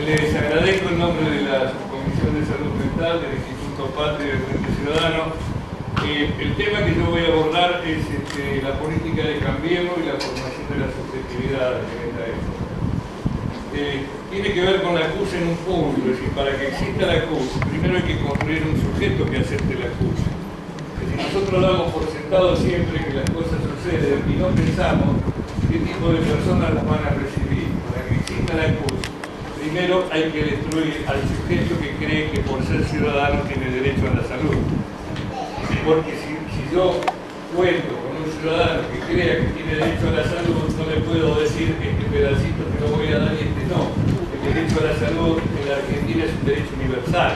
Les agradezco en nombre de la Subcomisión de Salud Mental del Instituto Patria y del Frente Ciudadano. El tema que yo voy a abordar es la política de Cambiemos y la formación de la subjetividad en esta época. Tiene que ver con la CUS en un punto, es decir, para que exista la CUS, primero hay que construir un sujeto que acepte la CUS. Es decir, nosotros damos por sentado siempre que las cosas suceden y no pensamos qué tipo de personas las van a recibir. Para que exista la CUS, primero hay que destruir al sujeto que cree que por ser ciudadano tiene derecho a la salud. Porque si yo cuento con un ciudadano que crea que tiene derecho a la salud, no le puedo decir que este pedacito te lo voy a dar y este no. El derecho a la salud en la Argentina es un derecho universal.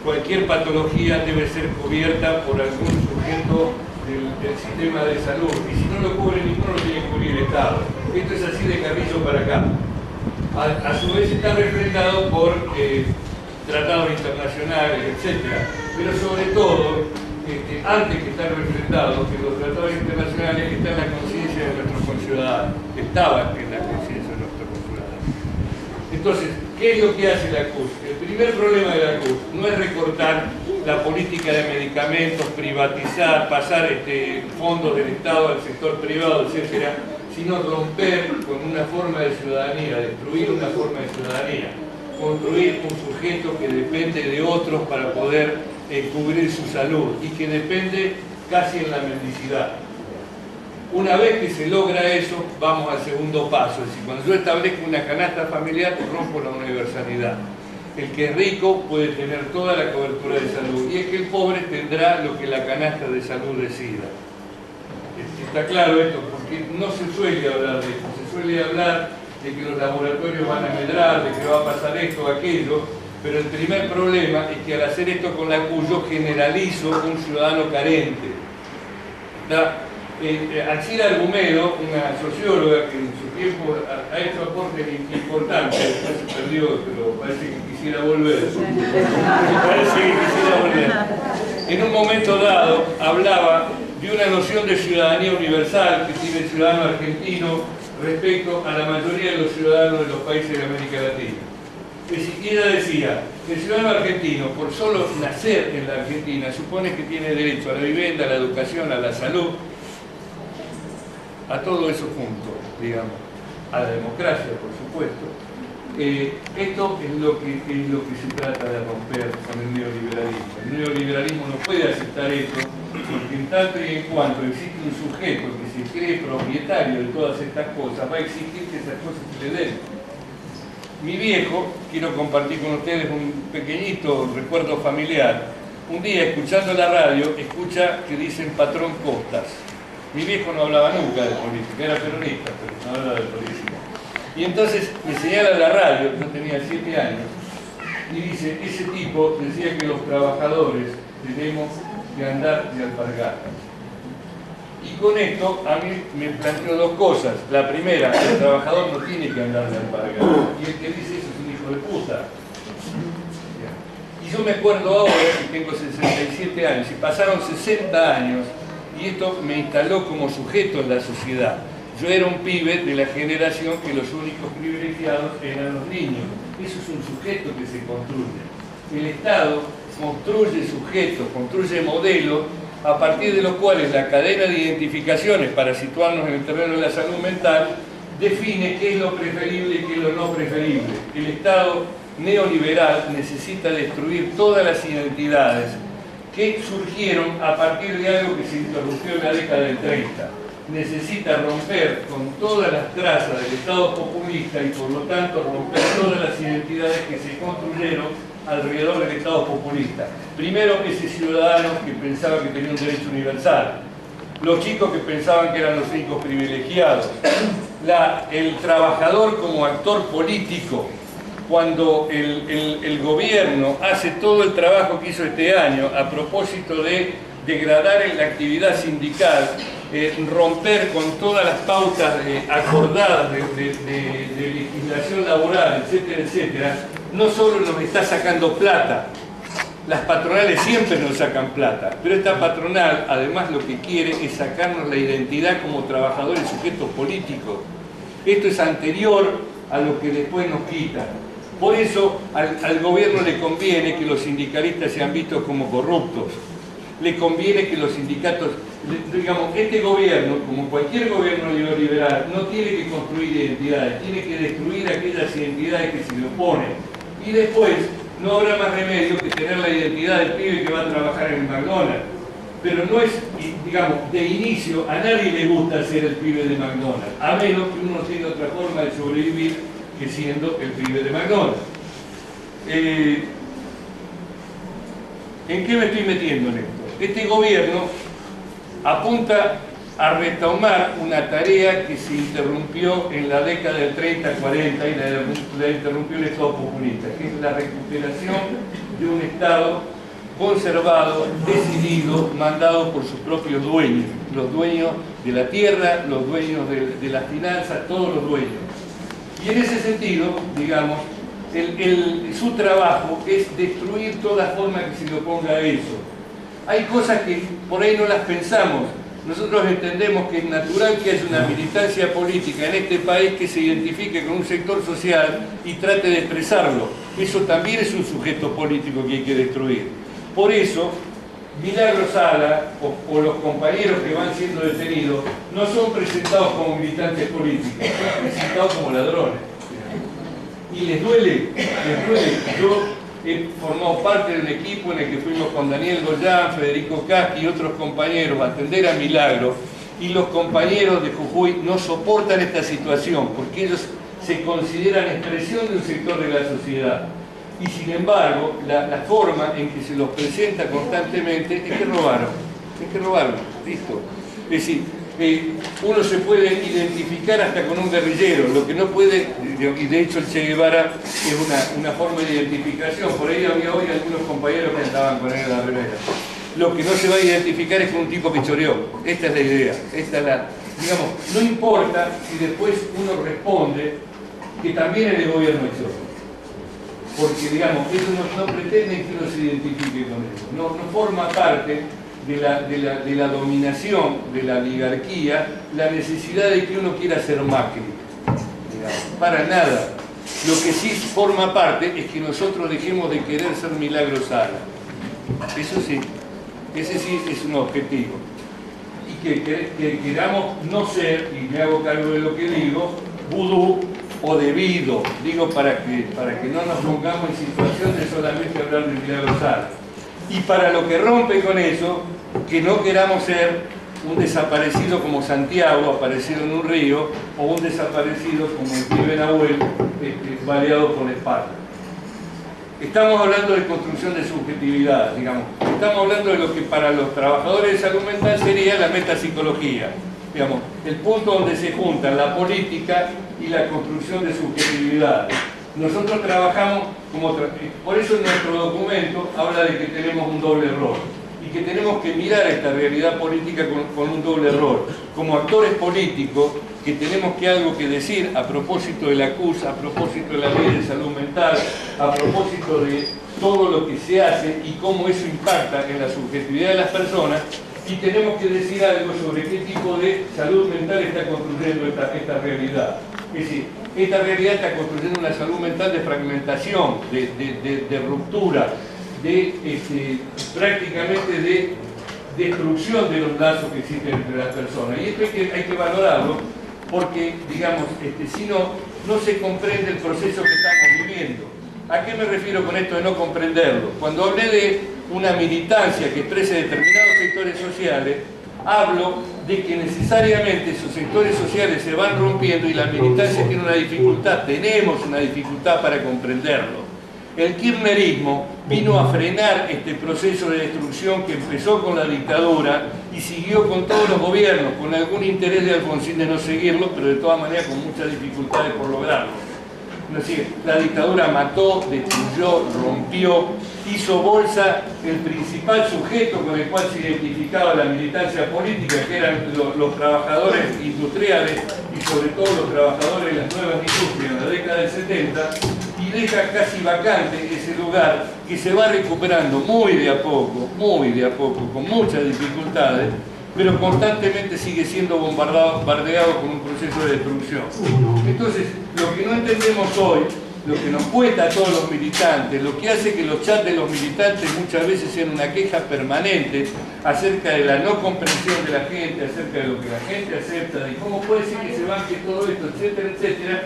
Cualquier patología debe ser cubierta por algún sujeto del sistema de salud. Y si no lo cubre ninguno, lo tiene que cubrir el Estado. Esto es así de Carrillo para acá. A su vez está refrendado por tratados internacionales, etc. Pero sobre todo, antes que estar refrendado, que los tratados internacionales están en la conciencia de nuestros conciudadanos, estaban en la conciencia de nuestros conciudadanos. Entonces, ¿qué es lo que hace la CUS? El primer problema de la CUS no es recortar la política de medicamentos, privatizar, pasar fondos del Estado al sector privado, etcétera, sino romper con una forma de ciudadanía, destruir una forma de ciudadanía, construir un sujeto que depende de otros para poder cubrir su salud y que depende casi en la mendicidad. Una vez que se logra eso, vamos al segundo paso. Es decir, cuando yo establezco una canasta familiar, rompo la universalidad. El que es rico puede tener toda la cobertura de salud y el que es pobre tendrá lo que la canasta de salud decida. Está claro esto, porque no se suele hablar de esto, se suele hablar de que los laboratorios van a medrar, de que va a pasar esto o aquello. Pero el primer problema es que al hacer esto con la CUS yo generalizo un ciudadano carente. Alcira Argumedo, una socióloga que en su tiempo ha hecho aportes importantes, después se perdió, pero parece que quisiera volver. En un momento dado hablaba de una noción de ciudadanía universal que tiene el ciudadano argentino respecto a la mayoría de los ciudadanos de los países de América Latina. Y ella decía que el ciudadano argentino, por solo nacer en la Argentina, supone que tiene derecho a la vivienda, a la educación, a la salud, a todo eso junto, digamos, a la democracia, por supuesto. Esto es lo que se trata de romper con el neoliberalismo. El neoliberalismo no puede aceptar esto, porque en tanto y en cuanto existe un sujeto que se cree propietario de todas estas cosas, va a exigir que esas cosas se le den. Mi viejo, quiero compartir con ustedes un pequeñito recuerdo familiar. Un día, escuchando la radio, escucha que dicen patrón Costas. Mi viejo no hablaba nunca de política, era peronista, pero no hablaba de política. Y entonces me señala la radio, yo tenía 7 años, y dice, ese tipo decía que los trabajadores tenemos que andar de alpargatas. Y con esto a mí me planteó dos cosas. La primera, el trabajador no tiene que andar de alpargatas. Y el que dice eso es un hijo de puta. Y yo me acuerdo ahora, que tengo 67 años, y pasaron 60 años, y esto me instaló como sujeto en la sociedad. Yo era un pibe de la generación que los únicos privilegiados eran los niños. Eso es un sujeto que se construye. El Estado construye sujetos, construye modelos, a partir de los cuales la cadena de identificaciones para situarnos en el terreno de la salud mental define qué es lo preferible y qué es lo no preferible. El Estado neoliberal necesita destruir todas las identidades que surgieron a partir de algo que se interrumpió en la década del 30. Necesita romper con todas las trazas del Estado populista y por lo tanto romper todas las identidades que se construyeron alrededor del Estado populista. Primero, ese ciudadano que pensaba que tenía un derecho universal, los chicos que pensaban que eran los únicos privilegiados, el trabajador como actor político, cuando el gobierno hace todo el trabajo que hizo este año a propósito de degradar la actividad sindical, romper con todas las pautas acordadas de legislación laboral, etcétera, etcétera, no solo nos está sacando plata, las patronales siempre nos sacan plata, pero esta patronal además lo que quiere es sacarnos la identidad como trabajadores y sujetos políticos. Esto es anterior a lo que después nos quitan. Por eso al gobierno le conviene que los sindicalistas sean vistos como corruptos. Le conviene que los sindicatos, digamos, este gobierno, como cualquier gobierno neoliberal, no tiene que construir identidades, tiene que destruir aquellas identidades que se le oponen. Y después no habrá más remedio que tener la identidad del pibe que va a trabajar en el McDonald's. Pero no es, digamos, de inicio a nadie le gusta ser el pibe de McDonald's, a menos que uno tenga otra forma de sobrevivir que siendo el pibe de McDonald's. ¿En qué me estoy metiendo en esto? Este gobierno apunta a retomar una tarea que se interrumpió en la década del 30-40 y la interrumpió el Estado populista, que es la recuperación de un Estado conservado, decidido, mandado por sus propios dueños, los dueños de la tierra, los dueños de las finanzas, todos los dueños. Y en ese sentido, digamos, su trabajo es destruir toda forma que se le oponga a eso. Hay cosas que por ahí no las pensamos. Nosotros entendemos que es natural que haya una militancia política en este país que se identifique con un sector social y trate de expresarlo. Eso también es un sujeto político que hay que destruir. Por eso, Milagro Sala o los compañeros que van siendo detenidos no son presentados como militantes políticos, son presentados como ladrones. Y les duele, les duele. Yo he formado parte de un equipo en el que fuimos con Daniel Goyán, Federico Caschi y otros compañeros a atender a Milagro, y los compañeros de Jujuy no soportan esta situación porque ellos se consideran expresión de un sector de la sociedad. Y sin embargo, la forma en que se los presenta constantemente es que robaron, listo. Es decir, uno se puede identificar hasta con un guerrillero, lo que no puede, y de hecho el Che Guevara es una forma de identificación, por ahí había hoy algunos compañeros que andaban con él en la remera. Lo que no se va a identificar es con un tipo que choreó, esta es la idea, esta es la, digamos, no importa si después uno responde que también en el gobierno echó. Porque, digamos, ellos no pretenden que uno se identifique con eso, no forma parte de la dominación de la oligarquía la necesidad de que uno quiera ser Macri, digamos, para nada. Lo que sí forma parte es que nosotros dejemos de querer ser Milagro Sala, eso sí, ese sí es un objetivo, y que queramos no ser, y me hago cargo de lo que digo, vudú o debido, digo para que no nos pongamos en situación de solamente hablar de Milagro Sala. Y para lo que rompe con eso, que no queramos ser un desaparecido como Santiago, aparecido en un río, o un desaparecido como el pibe Nahuel, baleado por la espalda. Estamos hablando de construcción de subjetividad, digamos. Estamos hablando de lo que para los trabajadores de salud mental sería la metapsicología. Digamos, el punto donde se juntan la política y la construcción de subjetividad. Nosotros trabajamos por eso en nuestro documento habla de que tenemos un doble rol y que tenemos que mirar esta realidad política con un doble rol. Como actores políticos que tenemos algo que decir a propósito de la CUS, a propósito de la ley de salud mental, a propósito de todo lo que se hace y cómo eso impacta en la subjetividad de las personas, y tenemos que decir algo sobre qué tipo de salud mental está construyendo esta realidad. Es decir, esta realidad está construyendo una salud mental de fragmentación, de ruptura, prácticamente de destrucción de los lazos que existen entre las personas. Y esto hay que valorarlo porque, digamos, si no se comprende el proceso que estamos viviendo. ¿A qué me refiero con esto de no comprenderlo? Cuando hablé de una militancia que exprese determinados sectores sociales, hablo de que necesariamente esos sectores sociales se van rompiendo y la militancia tiene una dificultad, tenemos una dificultad para comprenderlo. El kirchnerismo vino a frenar este proceso de destrucción que empezó con la dictadura y siguió con todos los gobiernos, con algún interés de Alfonsín de no seguirlo, pero de todas maneras con muchas dificultades por lograrlo. Es decir, la dictadura mató, destruyó, rompió, hizo bolsa el principal sujeto con el cual se identificaba la militancia política, que eran los trabajadores industriales y sobre todo los trabajadores de las nuevas industrias en la década del 70, y deja casi vacante ese lugar que se va recuperando muy de a poco, con muchas dificultades, pero constantemente sigue siendo bombardeado con un proceso de destrucción. Entonces, lo que no entendemos hoy lo que nos cuesta a todos los militantes, lo que hace que los chats de los militantes muchas veces sean una queja permanente acerca de la no comprensión de la gente, acerca de lo que la gente acepta, de cómo puede ser que se banque todo esto, etcétera, etcétera.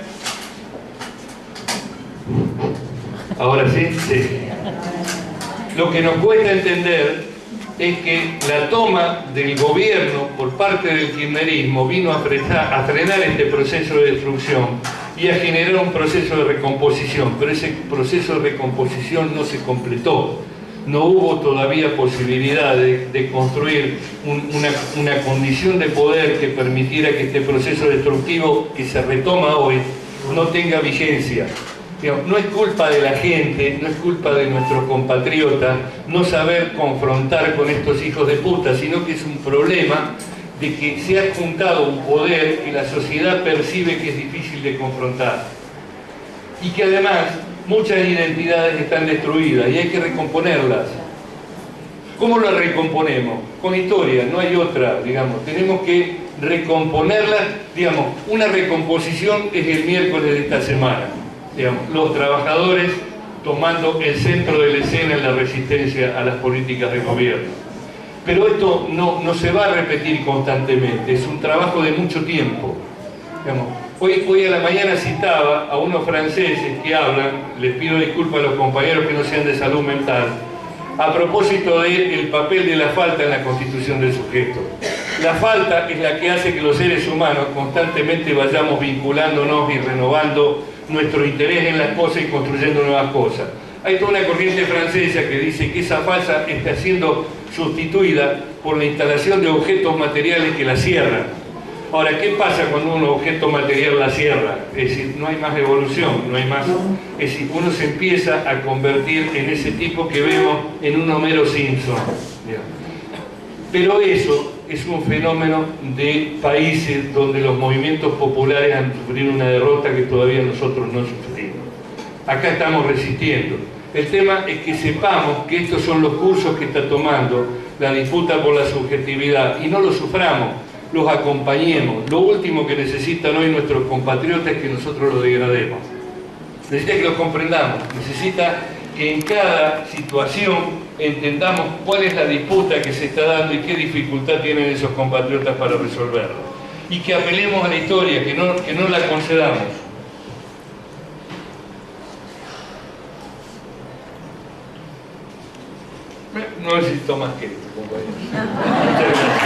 Ahora sí, sí. Lo que nos cuesta entender es que la toma del gobierno por parte del kirchnerismo vino a frenar este proceso de destrucción y a generar un proceso de recomposición, pero ese proceso de recomposición no se completó. No hubo todavía posibilidad de construir una condición de poder que permitiera que este proceso destructivo que se retoma hoy no tenga vigencia. No es culpa de la gente, no es culpa de nuestros compatriotas no saber confrontar con estos hijos de puta, sino que es un problema de que se ha juntado un poder que la sociedad percibe que es difícil de confrontar. Y que además muchas identidades están destruidas y hay que recomponerlas. ¿Cómo las recomponemos? Con historia, no hay otra, digamos. Tenemos que recomponerlas, digamos, una recomposición es el miércoles de esta semana. Digamos, los trabajadores tomando el centro de la escena en la resistencia a las políticas de gobierno. Pero esto no se va a repetir constantemente, es un trabajo de mucho tiempo. Digamos, hoy a la mañana citaba a unos franceses que hablan, les pido disculpas a los compañeros que no sean de salud mental, a propósito del papel de la falta en la constitución del sujeto. La falta es la que hace que los seres humanos constantemente vayamos vinculándonos y renovando nuestro interés en las cosas y construyendo nuevas cosas. Hay toda una corriente francesa que dice que esa falta está siendo sustituida por la instalación de objetos materiales que la cierran. Ahora, ¿qué pasa cuando un objeto material la cierra? Es decir, no hay más evolución, no hay más... Es decir, uno se empieza a convertir en ese tipo que vemos en un Homero Simpson. Pero eso es un fenómeno de países donde los movimientos populares han sufrido una derrota que todavía nosotros no sufrimos. Acá estamos resistiendo. El tema es que sepamos que estos son los cursos que está tomando la disputa por la subjetividad y no los suframos, los acompañemos. Lo último que necesitan hoy nuestros compatriotas es que nosotros los degrademos. Necesita que los comprendamos, necesita que en cada situación entendamos cuál es la disputa que se está dando y qué dificultad tienen esos compatriotas para resolverla. Y que apelemos a la historia, que no la concedamos. No necesito más que esto, compañeros. Muchas gracias.